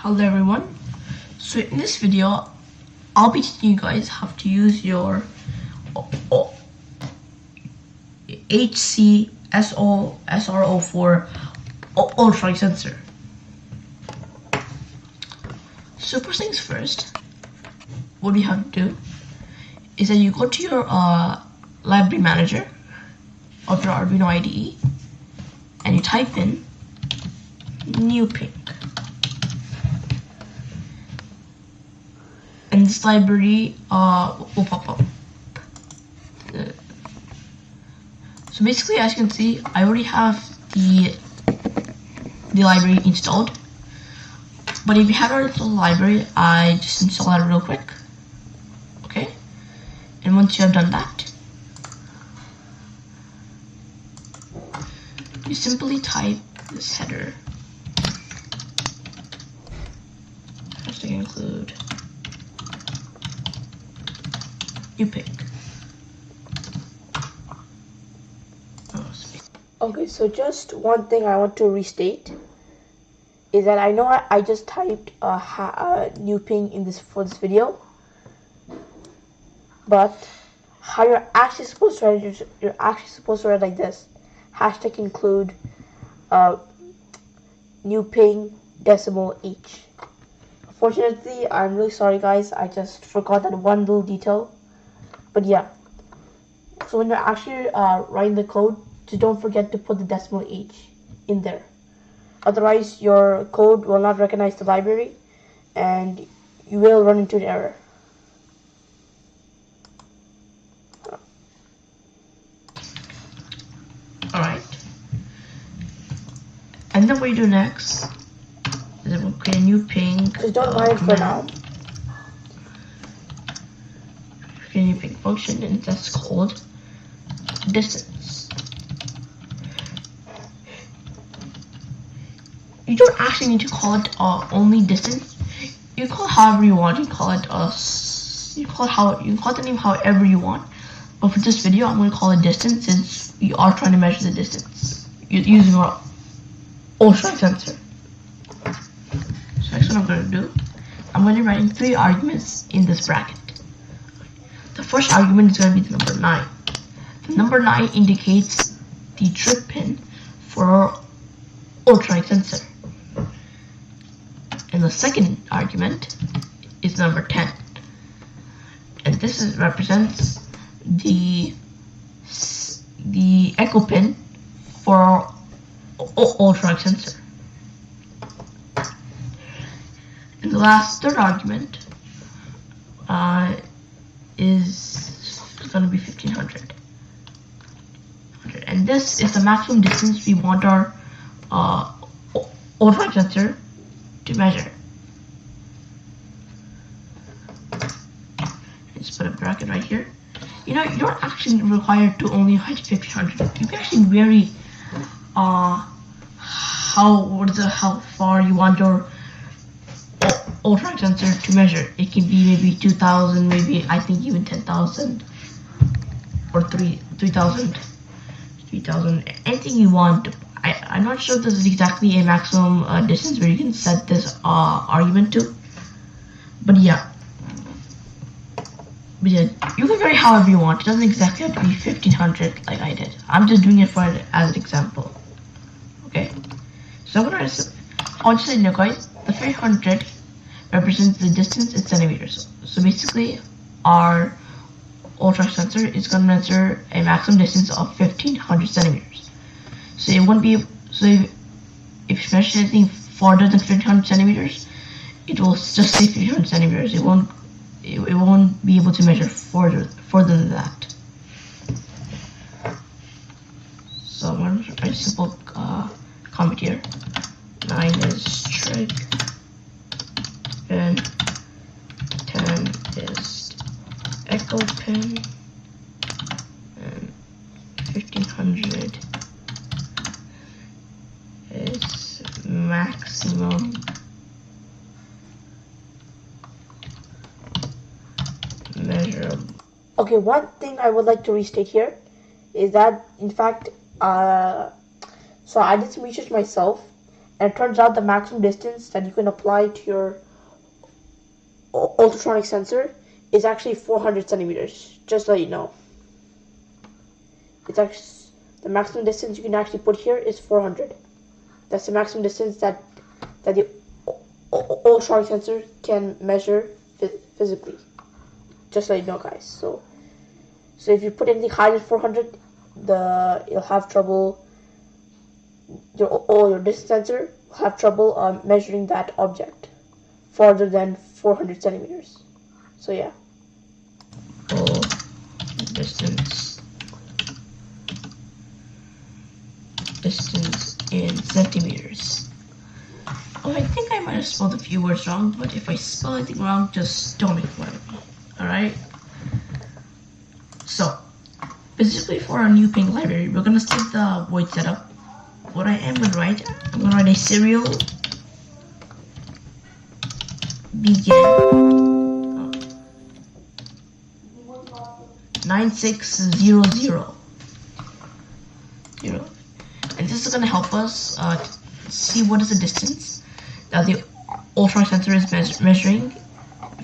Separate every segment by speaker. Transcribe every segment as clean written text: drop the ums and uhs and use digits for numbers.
Speaker 1: Hello everyone. So in this video I'll be teaching you guys how to use your HC-SRO4 ultrasonic sensor. So first things first, what you have to do is that you go to your library manager of your Arduino IDE and you type in new ping. And this library will pop up. So basically, as you can see, I already have the library installed. But if you haven't installed the library, I just install that real quick. Okay? And once you have done that, you simply type this header. Just to include you pick.
Speaker 2: Okay, so just one thing I want to restate is that I know I just typed a new ping in for this video, but how you're actually supposed to write it, you're actually supposed to write like this: hashtag include new ping decimal H. Unfortunately, I'm really sorry guys, I just forgot that one little detail. But yeah, so when you're actually writing the code, just don't forget to put the decimal H in there. Otherwise, your code will not recognize the library and you will run into an error.
Speaker 1: Alright. And then what you do next is that we'll create a new ping.
Speaker 2: Just don't mind for now.
Speaker 1: Create a new ping function, and that's called distance. You don't actually need to call it only distance. You call it however you want. You call it you call the name however you want. But for this video, I'm going to call it distance since we are trying to measure the distance using our ultrasonic sensor. So next what I'm going to do, I'm going to write in 3 arguments in this bracket. The first argument is going to be the number 9. The number 9 indicates the trip pin for our ultrasonic sensor. And the second argument is number 10. And this represents the echo pin for our ultrasonic sensor. And the third argument is going to be 1500. And this is the maximum distance we want our ultrasonic sensor to measure. Let's put a bracket right here. You know, you don't actually require to only height 1500. You can actually vary how far you want your ultrasonic sensor to measure. It can be maybe 2000, maybe I think even 10,000 or 3,000, anything you want. I'm not sure if this is exactly a maximum distance where you can set this argument to, but yeah. But yeah, you can vary however you want. It doesn't exactly have to be 1500 like I did. I'm just doing it for as an example. Okay, so I'm gonna I'll just let you know guys, the 300 represents the distance in centimeters. So basically, our ultrasonic sensor is going to measure a maximum distance of 1500 centimeters. So it won't be, so if you measure anything farther than 1500 centimeters, it will just say 1500 centimeters. It won't be able to measure further than that. So I'm going to write a simple comment here. 9 is trig, and 10 is echo pin, and 1500 is maximum measurable.
Speaker 2: Okay, one thing I would like to restate here is that in fact so I did some research myself, And it turns out the maximum distance that you can apply to your ultrasonic sensor is actually 400 centimeters, just so you know. It's actually, the maximum distance you can actually put here is 400. That's the maximum distance that the ultrasonic sensor can measure physically. Just so you know, guys. So if you put anything higher than 400, you'll have trouble. Your distance sensor will have trouble measuring that object farther than 400 centimeters. So yeah.
Speaker 1: Full distance in centimeters. Oh, I think I might have spelled a few words wrong, but if I spell anything wrong, just don't make fun of me. Alright? So, basically for our new ping library, we're gonna skip the void setup. What I am gonna write, I'm gonna write a serial begin 9600. And this is gonna help us see what is the distance that the ultrasonic sensor is measuring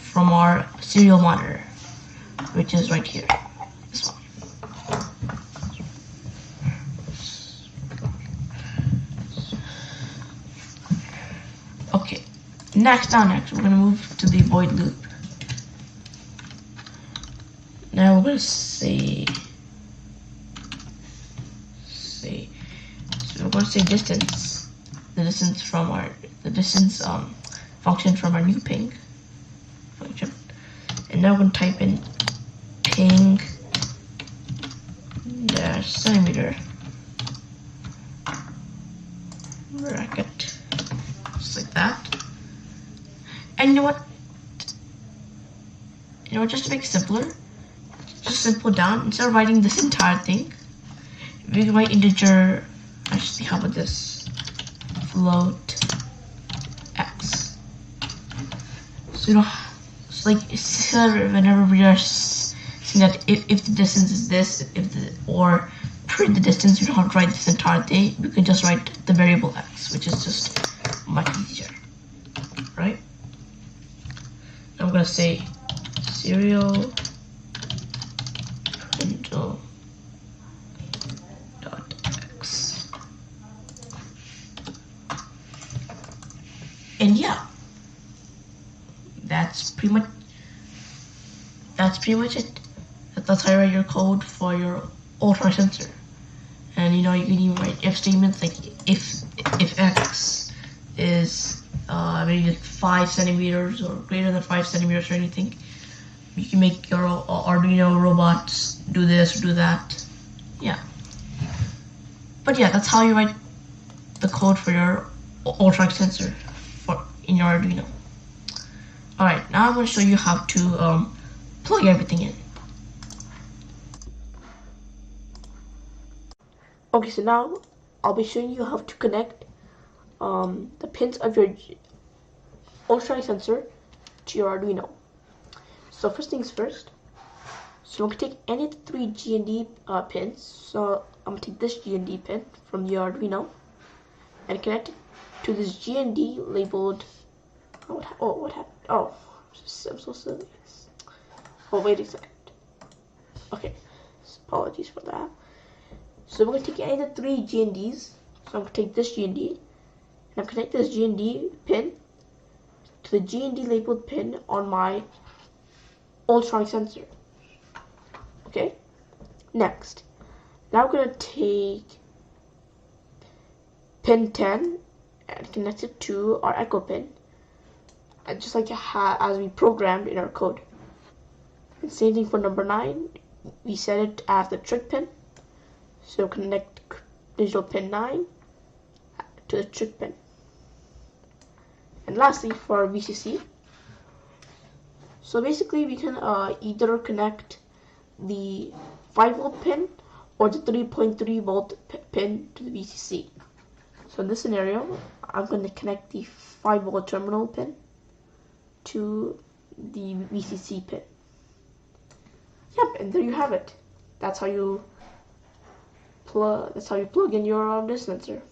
Speaker 1: from our serial monitor, which is right here. This one. Okay. Next, we're gonna move to the void loop. Now we're gonna say distance. The distance from the distance function from our new ping function. And now we're gonna type in ping dash centimeter bracket, just like that. And you know what? Just to make it simpler, just simple down. Instead of writing this entire thing, we can write integer. Actually, how about this? Float x. So whenever we are seeing that if the distance is this, or print the distance, you don't have to write this entire thing. We can just write the variable x, which is just much easier, right? I'm gonna say serial printl dot x, and yeah, that's pretty much it. That's how you write your code for your ultrasonic sensor. And you can even write if statements, like if x is maybe like 5 centimeters or greater than 5 centimeters or anything. You can make your Arduino robots do this or do that. Yeah. But yeah, that's how you write the code for your ultrasonic sensor in your Arduino. Alright, now I'm going to show you how to plug everything in.
Speaker 2: Okay, so now I'll be showing you how to connect the pins of your ultrasonic sensor to your Arduino. So first things first, so I'm going to take any 3 G&D pins. So I'm going to take this G&D pin from the Arduino and connect it to this G&D labeled, what happened? Oh, I'm so silly. Oh, wait a second. Okay, apologies for that. So we're going to take any of the 3 G&Ds. So I'm going to take this G&D, and I'm connect this G&D pin to the G&D labeled pin on my ultrasonic sensor. Okay. Next, now we're going to take pin 10 and connect it to our echo pin, and just like as we programmed in our code. And same thing for number 9. We set it as the trick pin. So connect digital pin 9 to the trick pin. And lastly, for VCC, so basically we can either connect the 5 volt pin or the 3.3 volt pin to the VCC. So in this scenario, I'm going to connect the 5 volt terminal pin to the VCC pin. Yep, and there you have it. That's how you plug in your distance sensor.